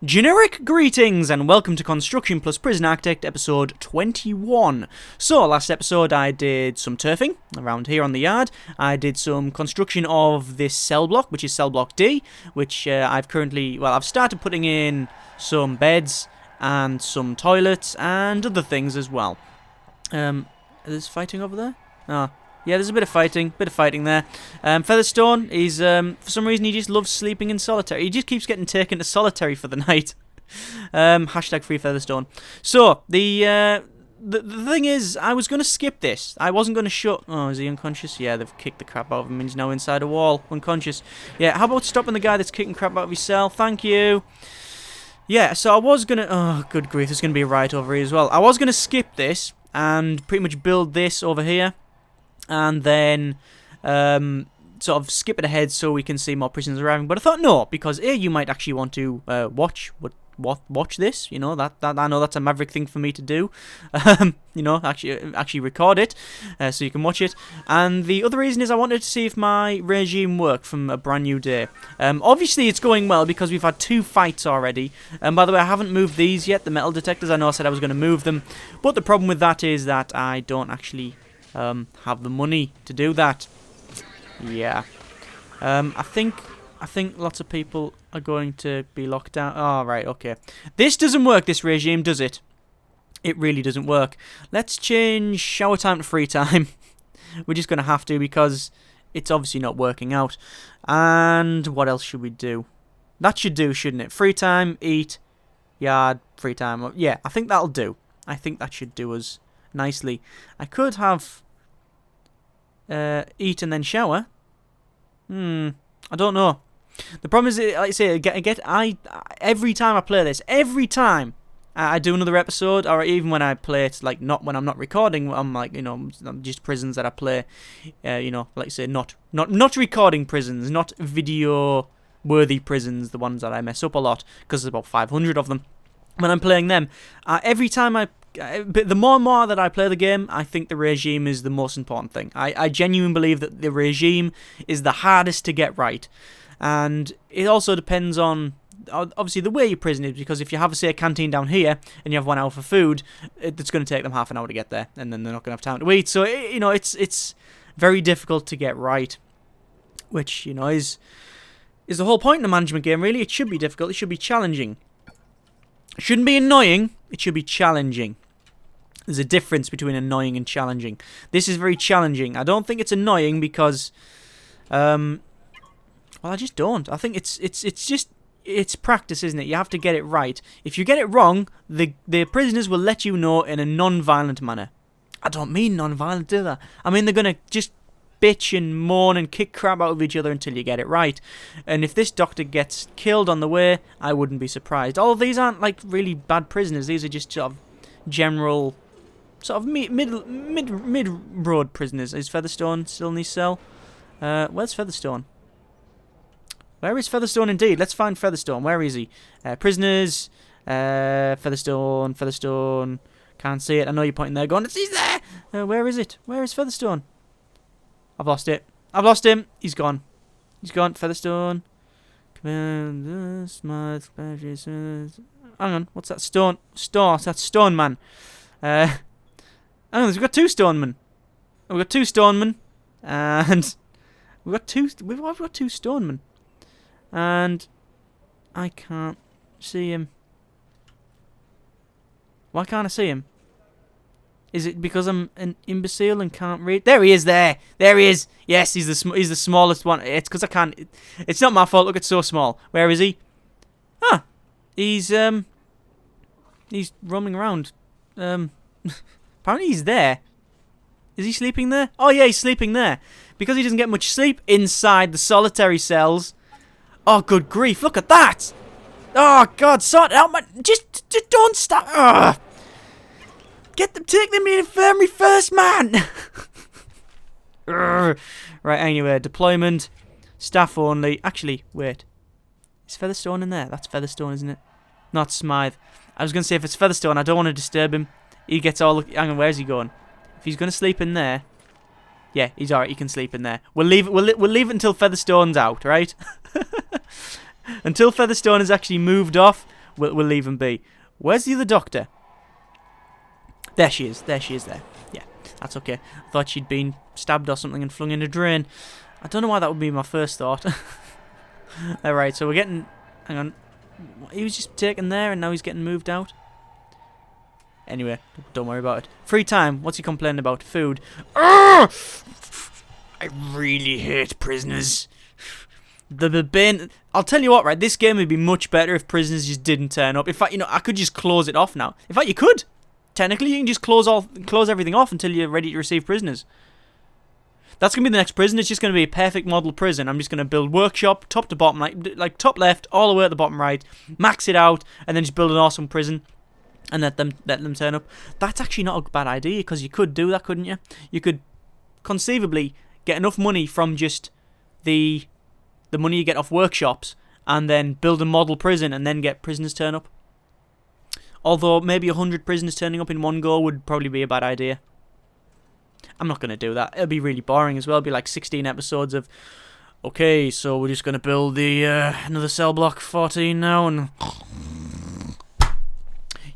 Generic greetings and welcome to Construction plus Prison-Arcitect episode 21. So last episode I did some turfing around here on the yard. I did some construction of this cell block, which is cell block D, which I've started putting in some beds and some toilets and other things as well. There's fighting over there? Oh. Yeah, there's a bit of fighting there. Featherstone, for some reason, he just loves sleeping in solitary. He just keeps getting taken to solitary for the night. Hashtag free Featherstone. So, the thing is, I was going to skip this. I wasn't going to show... Oh, is he unconscious? Yeah, they've kicked the crap out of him. He's now inside a wall, unconscious. Yeah, how about stopping the guy that's kicking crap out of his cell? Thank you. Yeah, so I was going to... Oh, good grief, there's going to be a riot over here as well. I was going to skip this and pretty much build this over here. And then sort of skip it ahead so we can see more prisoners arriving. But I thought no, because you might actually want to watch this. You know that I know that's a maverick thing for me to do. You know, actually record it so you can watch it. And the other reason is I wanted to see if my regime worked from a brand new day. Obviously it's going well because we've had 2 fights already. And by the way, I haven't moved these yet, the metal detectors. I know I said I was going to move them, but the problem with that is that I don't actually have the money to do that. Yeah. I think lots of people are going to be locked out. Oh, right, okay. This doesn't work, this regime, does it? It really doesn't work. Let's change shower time to free time. We're just going to have to because it's obviously not working out. And what else should we do? That should do, shouldn't it? Free time, eat, yard, free time. Yeah, I think that'll do. I think that should do us nicely. I could have eat and then shower. I don't know. The problem is, like I say, every time I play this, every time I do another episode, or even when I play it, like not when I'm not recording, I'm like, you know, just prisons that I play, you know, like I say, not recording prisons, not video worthy prisons, the ones that I mess up a lot because there's about 500 of them. When I'm playing them, every time the more and more that I play the game, I think the regime is the most important thing. I genuinely believe that the regime is the hardest to get right. And it also depends on, obviously, the way your prison is. Because if you have, say, a canteen down here, and you have 1 hour for food, it's going to take them half an hour to get there. And then they're not going to have time to eat. So, you know, it's very difficult to get right. Which, you know, is the whole point in a management game, really. It should be difficult. It should be challenging. It shouldn't be annoying, it should be challenging. There's a difference between annoying and challenging. This is very challenging. I don't think it's annoying because, well, I just don't. I think it's practice, isn't it? You have to get it right. If you get it wrong, the prisoners will let you know in a non-violent manner. I don't mean non-violent, do I? I mean they're going to just bitch and moan and kick crap out of each other until you get it right. And if this doctor gets killed on the way, I wouldn't be surprised. All of these aren't like really bad prisoners. These are just sort of general, sort of mid-road prisoners. Is Featherstone still in his cell? Where's Featherstone? Where is Featherstone indeed? Let's find Featherstone. Where is he? Prisoners. Featherstone. Can't see it. I know you're pointing there going, he's there! Where is it? Where is Featherstone? I've lost it. I've lost him. He's gone. He's gone. Featherstone. Hang on. What's that? Stone. That's Stone Man. Hang on. We've got 2 Stone Men. We've got 2 Stone Men. And we've got 2 Stone Men. And I can't see him. Why can't I see him? Is it because I'm an imbecile and can't read? There he is. There he is. Yes, he's the smallest one. It's because I can't. It's not my fault. Look, it's so small. Where is he? Ah, he's roaming around. Apparently he's there. Is he sleeping there? Oh yeah, he's sleeping there because he doesn't get much sleep inside the solitary cells. Oh, good grief! Look at that. Oh God, sort it out, man. Just don't stop. Ugh. Take them to the infirmary first, man! Right, anyway, deployment, staff only. Actually, wait. Is Featherstone in there? That's Featherstone, isn't it? Not Smythe. I was going to say, if it's Featherstone, I don't want to disturb him. He gets all... Hang on, where's he going? If he's going to sleep in there... Yeah, he's alright, he can sleep in there. We'll leave it until Featherstone's out, right? Until Featherstone has actually moved off, We'll leave him be. Where's the other doctor? There she is. There. Yeah, that's okay. I thought she'd been stabbed or something and flung in a drain. I don't know why that would be my first thought. Alright, so we're getting... Hang on. He was just taken there and now he's getting moved out. Anyway, don't worry about it. Free time. What's he complaining about? Food. I really hate prisoners. The bin. I'll tell you what, right? This game would be much better if prisoners just didn't turn up. In fact, I could just close it off now. In fact, you could. Technically, you can just close everything off until you're ready to receive prisoners. That's going to be the next prison. It's just going to be a perfect model prison. I'm just going to build workshop, top to bottom, like top left, all the way at the bottom right, max it out, and then just build an awesome prison and let them turn up. That's actually not a bad idea, because you could do that, couldn't you? You could conceivably get enough money from just the money you get off workshops and then build a model prison and then get prisoners turn up. Although maybe 100 prisoners turning up in one go would probably be a bad idea. I'm not going to do that. It'll be really boring as well. It'll be like 16 episodes of, okay, so we're just going to build the another cell block 14 now, and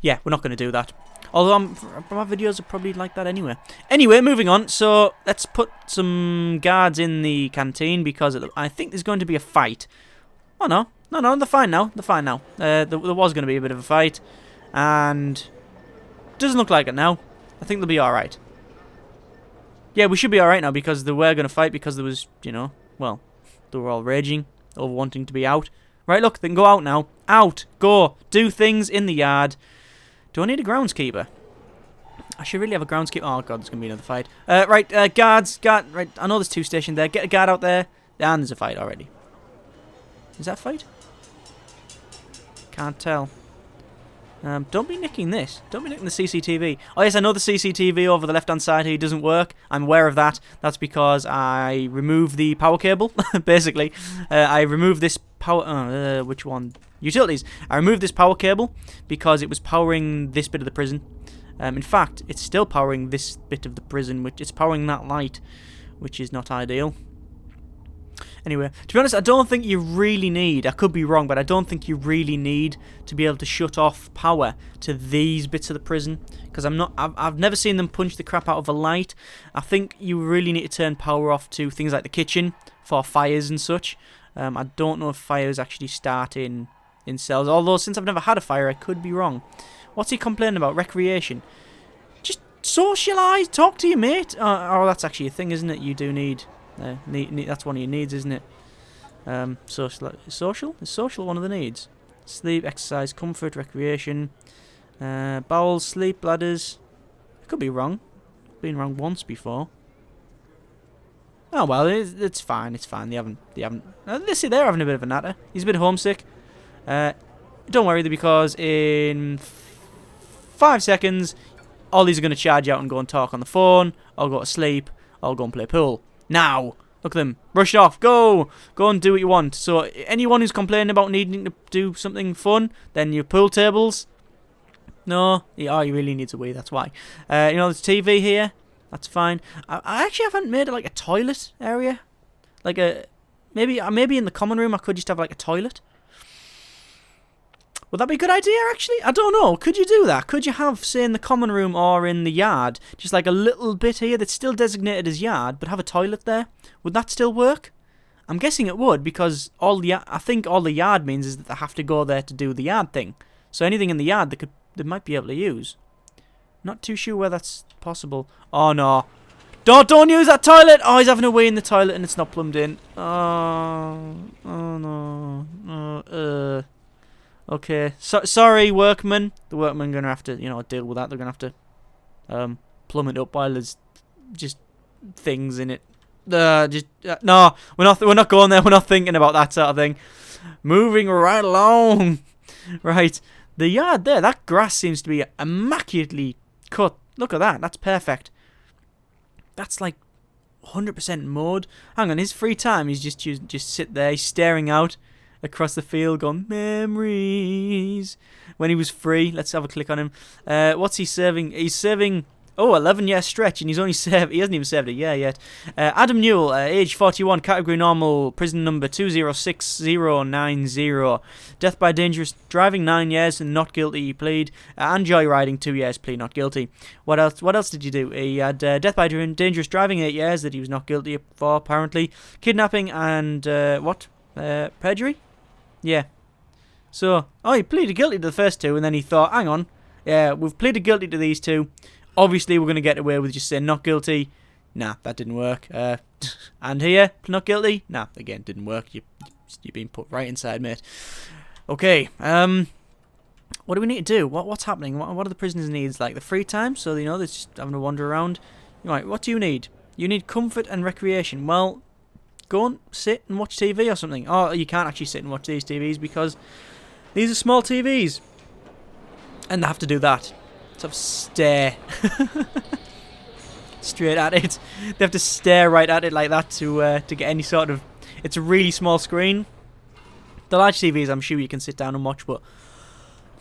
yeah, we're not going to do that. Although my videos are probably like that anyway. Anyway, moving on. So let's put some guards in the canteen because I think there's going to be a fight. Oh no, they're fine now. There was going to be a bit of a fight, and doesn't look like it now. I think they'll be all right. Yeah, we should be alright now because they were going to fight because there was, well, they were all raging over wanting to be out. Right, look, they can go out now. Out, go, do things in the yard. Do I need a groundskeeper? I should really have a groundskeeper. Oh, God, there's going to be another fight. Right, guards, right, I know there's two stationed there. Get a guard out there. And there's a fight already. Is that a fight? Can't tell. Don't be nicking this. Don't be nicking the CCTV. Oh yes, I know the CCTV over the left-hand side here doesn't work. I'm aware of that. That's because I removed the power cable, basically. I removed this power... which one? Utilities. I removed this power cable because it was powering this bit of the prison. In fact, it's still powering this bit of the prison, which it's powering that light, which is not ideal. Anyway, to be honest, I don't think you really need, I could be wrong, but I don't think you really need to be able to shut off power to these bits of the prison, because I've never seen them punch the crap out of a light. I think you really need to turn power off to things like the kitchen for fires and such. I don't know if fires actually start in cells, although since I've never had a fire, I could be wrong. What's he complaining about? Recreation. Just socialise, talk to your mate. Oh, that's actually a thing, isn't it? You do need... that's one of your needs, isn't it? Social? Is social one of the needs? Sleep, exercise, comfort, recreation, bowels, sleep, bladders. I could be wrong. Been wrong once before. Oh well, it's fine. It's fine. They haven't. They see they're having a bit of a natter. He's a bit homesick. Don't worry, because in 5 seconds, all these are going to charge out and go and talk on the phone, or go to sleep, or go and play pool. Now, look at them. Brush it off. Go and do what you want. So anyone who's complaining about needing to do something fun, then your pool tables. No, he really needs a wee. That's why. There's TV here. That's fine. I actually haven't made it like a toilet area. Like maybe in the common room I could just have like a toilet. Would that be a good idea, actually? I don't know. Could you do that? Could you have, say, in the common room or in the yard, just like a little bit here that's still designated as yard, but have a toilet there? Would that still work? I'm guessing it would, because I think all the yard means is that they have to go there to do the yard thing. So anything in the yard they might be able to use. Not too sure where that's possible. Oh, no. Don't use that toilet! Oh, he's having a wee in the toilet and it's not plumbed in. Oh no. Okay, sorry, workmen. The workmen are going to have to, deal with that. They're going to have to plumb it up while there's just things in it. No, we're not going there. We're not thinking about that sort of thing. Moving right along. Right, the yard there. That grass seems to be immaculately cut. Look at that. That's perfect. That's like 100% mowed. Hang on, his free time, he's just sit there, he's staring out across the field, going, memories. When he was free, let's have a click on him. What's he serving? He's serving Oh, 11-year stretch, and he hasn't even served a year yet. Adam Newell, age 41, category normal, prison number 206090. Death by dangerous driving, 9 years, and not guilty, plead. And joyriding, 2 years, plea, not guilty. What else did you do? He had death by dangerous driving, 8 years, that he was not guilty for, apparently. Kidnapping and, perjury? Yeah. So, he pleaded guilty to the first two, and then he thought, hang on, yeah, we've pleaded guilty to these two. Obviously, we're going to get away with just saying not guilty. Nah, that didn't work. And here, not guilty. Nah, again, didn't work. You're being put right inside, mate. Okay, what do we need to do? What's happening? What are the prisoners' needs? Like the free time? So, they're just having to wander around. Right, what do you need? You need comfort and recreation. Well, go and sit and watch TV or something. Oh, you can't actually sit and watch these TVs because these are small TVs. And they have to do that. Sort of stare straight at it. They have to stare right at it like that to get any sort of... It's a really small screen. The large TVs, I'm sure you can sit down and watch, but...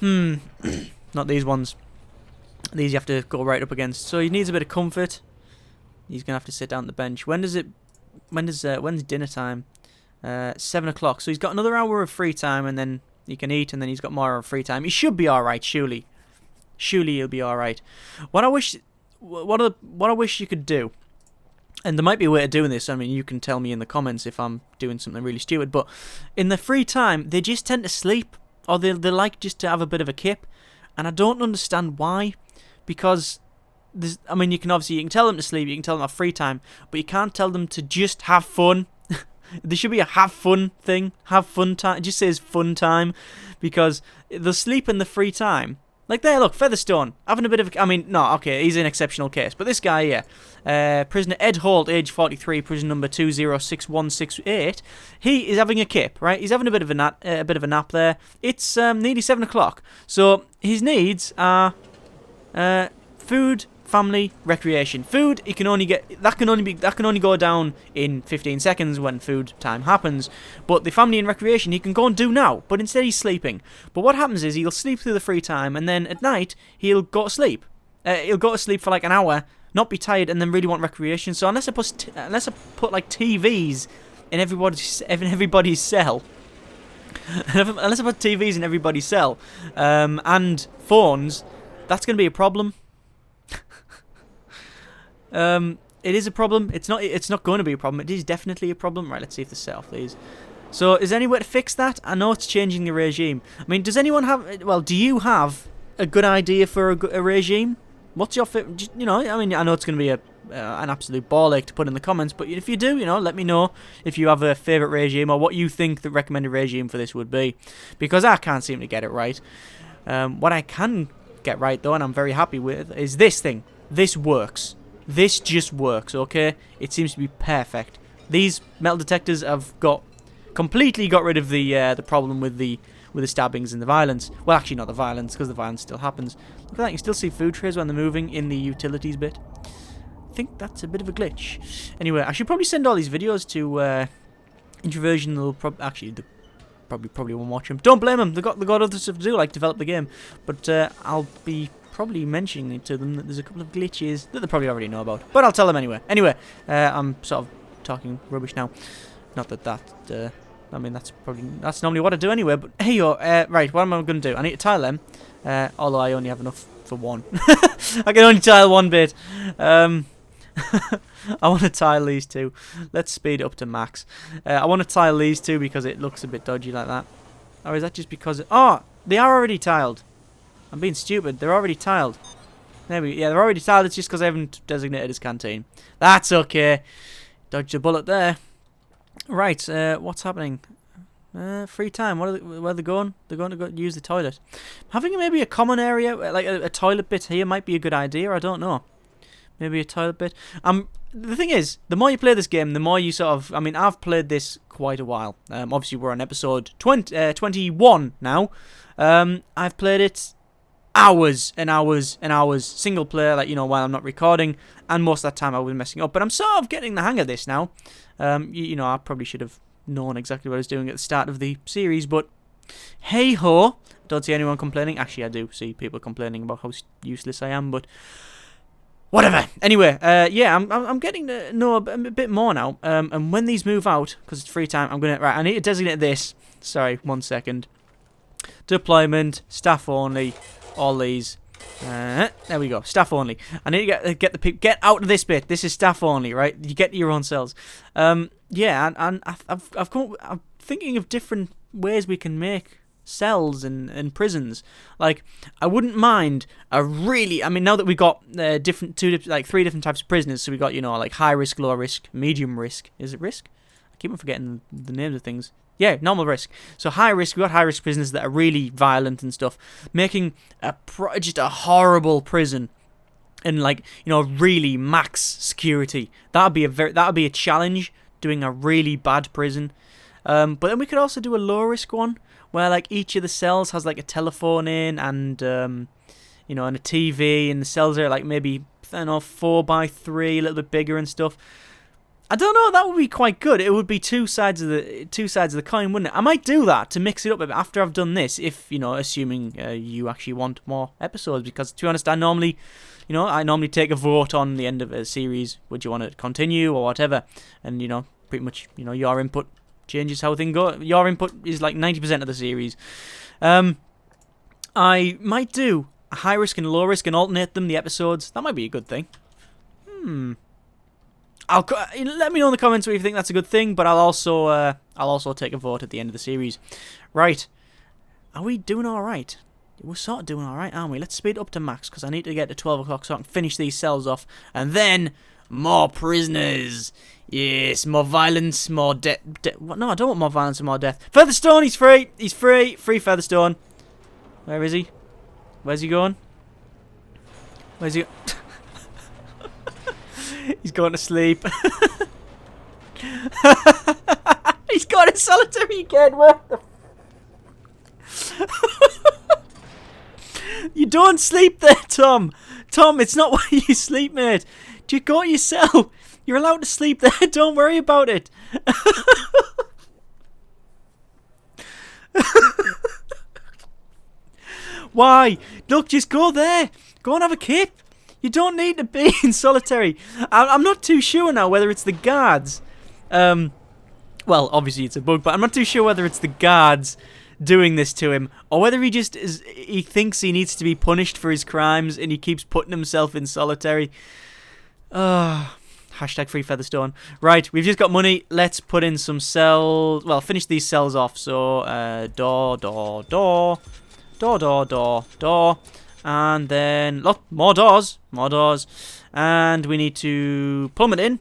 not these ones. These you have to go right up against. So he needs a bit of comfort. He's going to have to sit down on the bench. When's dinner time? 7 o'clock. So he's got another hour of free time, and then he can eat, and then he's got more of free time. He should be alright, surely. Surely he'll be alright. What I wish you could do, and there might be a way of doing this, I mean, you can tell me in the comments if I'm doing something really stupid, but in the free time, they just tend to sleep, or they like just to have a bit of a kip, and I don't understand why, because, I mean, you can tell them to sleep, you can tell them to have free time, but you can't tell them to just have fun. There should be a have fun thing, have fun time, it just says fun time, because they'll sleep in the free time. Like there, look, Featherstone, having a bit of... I mean, no, okay, he's an exceptional case. But this guy here, prisoner Ed Holt, age 43, prison number 206168, he is having a kip, right? He's having a bit of a nap there. It's nearly 7 o'clock. So his needs are food, family, recreation. Food, he can only get... That can only go down in 15 seconds when food time happens. But the family and recreation he can go and do now. But instead he's sleeping. But what happens is he'll sleep through the free time, and then at night he'll go to sleep. He'll go to sleep for like an hour, not be tired, and then really want recreation. So unless I put like TVs in everybody's cell, unless I put TVs in everybody's cell, and phones, that's going to be a problem. It is a problem. It's not going to be a problem. It is definitely a problem. Right, let's see if the set off these. So, is there any way to fix that? I know it's changing the regime. I mean, does anyone have... Well, do you have a good idea for a regime? What's your... I mean, I know it's going to be an absolute ball ache to put in the comments, but if you do, let me know if you have a favourite regime or what you think the recommended regime for this would be. Because I can't seem to get it right. What I can get right, though, and I'm very happy with, is this thing. This works. This just works, okay? It seems to be perfect. These metal detectors have completely got rid of the problem with the stabbings and the violence. Well, actually not the violence, because the violence still happens. Look at that, you can still see food trays when they're moving in the utilities bit. I think that's a bit of a glitch. Anyway, I should probably send all these videos to Introversion. They'll probably won't watch them. Don't blame them. They've got other stuff to do, like develop the game. But I'll be probably mentioning it to them that there's a couple of glitches that they probably already know about. But I'll tell them anyway. Anyway, I'm sort of talking rubbish now. Not that I mean, that's normally what I do anyway. But hey, right, what am I going to do? I need to tile them. Although I only have enough for one. I can only tile one bit. I want to tile these two. Let's speed it up to max. I want to tile these two because it looks a bit dodgy like that. Or is that just because... Oh, they are already tiled. I'm being stupid. They're already tiled. Maybe, yeah, they're already tiled. It's just because I haven't designated as canteen. That's okay. Dodged a bullet there. Right, what's happening? Free time. Where are they going? They're going to go use the toilet. Having maybe a common area, like a toilet bit here, might be a good idea. I don't know. Maybe a toilet bit. The thing is, the more you play this game, the more you sort of... I mean, I've played this quite a while. Obviously, we're on episode 21 now. I've played it hours and hours and hours, single player, like, while I'm not recording, and most of that time I was messing up. But I'm sort of getting the hang of this now. I probably should have known exactly what I was doing at the start of the series, but hey-ho, don't see anyone complaining. Actually, I do see people complaining about how useless I am, but Whatever. Anyway, yeah, I'm getting to know a bit more now. And when these move out, because it's free time, right, I need to designate this. Sorry, 1 second. Deployment, staff only, all these. There we go, staff only. I need to get the people, get out of this bit. This is staff only, right? You get your own cells. Yeah, and I'm thinking of different ways we can make cells in prisons. Like, I wouldn't mind I mean, now that we got three different types of prisoners, so we got, like high risk, low risk, medium risk. Is it risk? I keep on forgetting the names of things. Yeah, normal risk. So high risk, we got high risk prisoners that are really violent and stuff. Making just a horrible prison and, like, really max security. That'd be a challenge, doing a really bad prison. But then we could also do a low risk one, where, like, each of the cells has, like, a telephone in and and a TV, and the cells are, like, maybe, I don't know, 4x3, a little bit bigger and stuff. I don't know, that would be quite good. It would be two sides of the coin, wouldn't it? I might do that to mix it up a bit after I've done this, if, assuming you actually want more episodes, because, to be honest, I normally take a vote on the end of a series. Would you want to continue or whatever? And, pretty much, your input changes how things go. Your input is like 90% of the series. I might do a high risk and low risk and alternate them, the episodes. That might be a good thing. Let me know in the comments what you think that's a good thing, but I'll also take a vote at the end of the series. Right. Are we doing alright? We're sort of doing alright, aren't we? Let's speed up to max, because I need to get to 12 o'clock so I can finish these cells off. And then, more prisoners. Yes, more violence, more death. No, I don't want more violence and more death. Featherstone, he's free. He's free. Free Featherstone. Where is he? Where's he going? Where's he? He's going to sleep. He's got a solitary again. What the? You don't sleep there, Tom. Tom, it's not where you sleep, mate. Do you go to your cell? You're allowed to sleep there. Don't worry about it. Why? Look, just go there. Go and have a kip. You don't need to be in solitary. I'm not too sure now whether it's the guards. Well, obviously it's a bug, but I'm not too sure whether it's the guards doing this to him, or whether he just he thinks he needs to be punished for his crimes and he keeps putting himself in solitary. Hashtag free Featherstone. Right, we've just got money. Let's put in some cells. Well, finish these cells off. So, door. And then, look, more doors. And we need to plumb it in.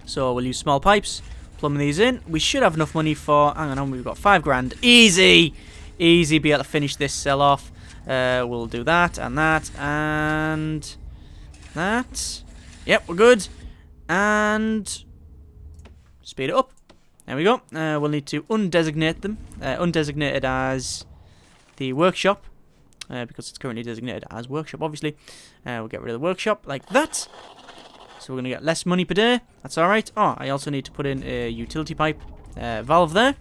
So we'll use small pipes. Plumb these in. We should have enough money for, hang on, we've got 5 grand. Easy be able to finish this cell off. We'll do that and that and that. Yep, we're good. And speed it up. There we go. We'll need to undesignate them. Undesignated as the workshop. Because it's currently designated as workshop, obviously. We'll get rid of the workshop like that. So we're going to get less money per day. That's alright. Oh, I also need to put in a utility pipe valve there.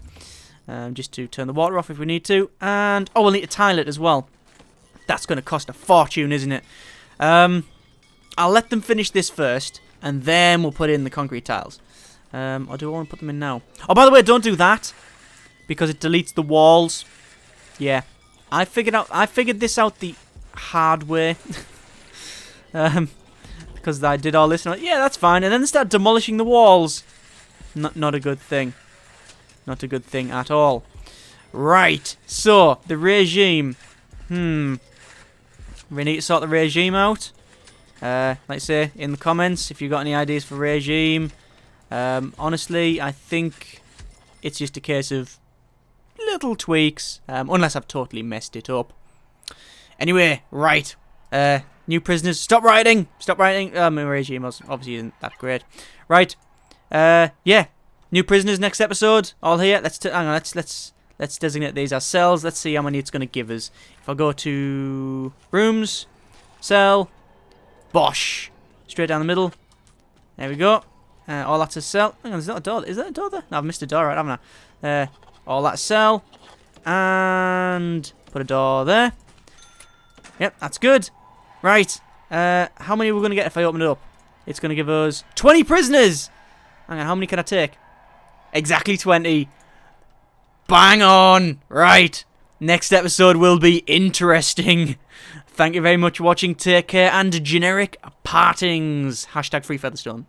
Just to turn the water off if we need to. And, oh, we'll need to tile it as well. That's going to cost a fortune, isn't it? I'll let them finish this first. And then we'll put in the concrete tiles. Or do I want to put them in now? Oh, by the way, don't do that. Because it deletes the walls. Yeah. I figured this out the hard way. Because I did all this and yeah, that's fine. And then they start demolishing the walls. Not a good thing. Not a good thing at all. Right. So, the regime. We need to sort the regime out. Like I say, in the comments, if you've got any ideas for regime. Honestly, I think it's just a case of little tweaks, unless I've totally messed it up. Anyway, right. New prisoners. Stop writing. My regime obviously isn't that great. Right. Yeah. New prisoners next episode. All here. Hang on. Let's designate these as cells. Let's see how many it's going to give us. If I go to rooms, cell, bosh, straight down the middle. There we go. All that's a cell. Hang on. There's not a door. Is there a door there? No, I've missed a door, right, haven't I? All that cell. And put a door there. Yep, that's good. Right. How many are we going to get if I open it up? It's going to give us 20 prisoners! Hang on, how many can I take? Exactly 20. Bang on! Right. Next episode will be interesting. Thank you very much for watching. Take care and generic partings. #FreeFeatherstone.